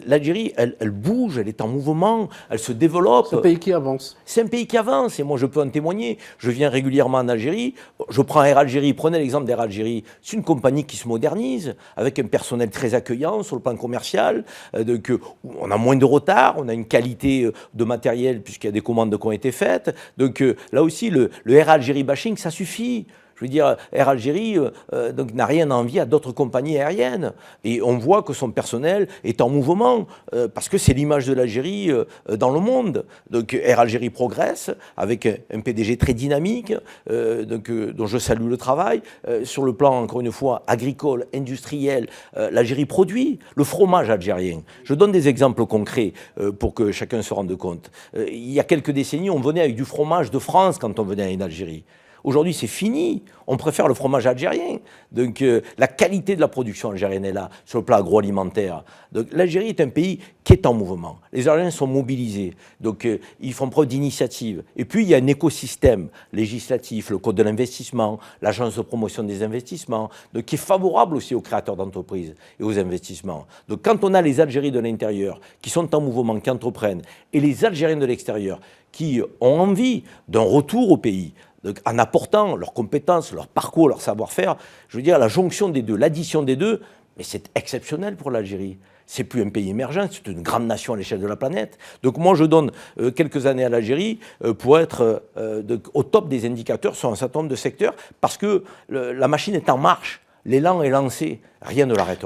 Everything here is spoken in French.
l'Algérie, elle bouge, elle est en mouvement, elle se développe. C'est un pays qui avance. C'est un pays qui avance, et moi je peux en témoigner. Je viens régulièrement en Algérie, je prends Air Algérie, prenez l'exemple d'Air Algérie. C'est une compagnie qui se modernise, avec un personnel très accueillant sur le plan commercial. On a moins de retard, on a une qualité de matériel, puisqu'il y a des commandes qui ont été faites. Donc là aussi, le Air Algérie bashing, ça suffit. Je veux dire, Air Algérie donc, n'a rien à envier à d'autres compagnies aériennes. Et on voit que son personnel est en mouvement, parce que c'est l'image de l'Algérie dans le monde. Donc Air Algérie progresse, avec un PDG très dynamique, dont je salue le travail. Sur le plan, encore une fois, agricole, industriel, l'Algérie produit. Le fromage algérien. Je donne des exemples concrets pour que chacun se rende compte. Il y a quelques décennies, on venait avec du fromage de France quand on venait en Algérie. Aujourd'hui, c'est fini. On préfère le fromage algérien. Donc, la qualité de la production algérienne est là, sur le plan agroalimentaire. Donc, l'Algérie est un pays qui est en mouvement. Les Algériens sont mobilisés. Donc, ils font preuve d'initiative. Et puis, il y a un écosystème législatif, le Code de l'investissement, l'Agence de promotion des investissements, donc, qui est favorable aussi aux créateurs d'entreprises et aux investissements. Donc, quand on a les Algériens de l'intérieur qui sont en mouvement, qui entreprennent, et les Algériens de l'extérieur qui ont envie d'un retour au pays, donc, en apportant leurs compétences, leur parcours, leur savoir-faire, je veux dire, la jonction des deux, l'addition des deux, mais c'est exceptionnel pour l'Algérie. C'est plus un pays émergent, c'est une grande nation à l'échelle de la planète. Donc moi, je donne quelques années à l'Algérie pour être au top des indicateurs sur un certain nombre de secteurs, parce que la machine est en marche, l'élan est lancé, rien ne l'arrêtera.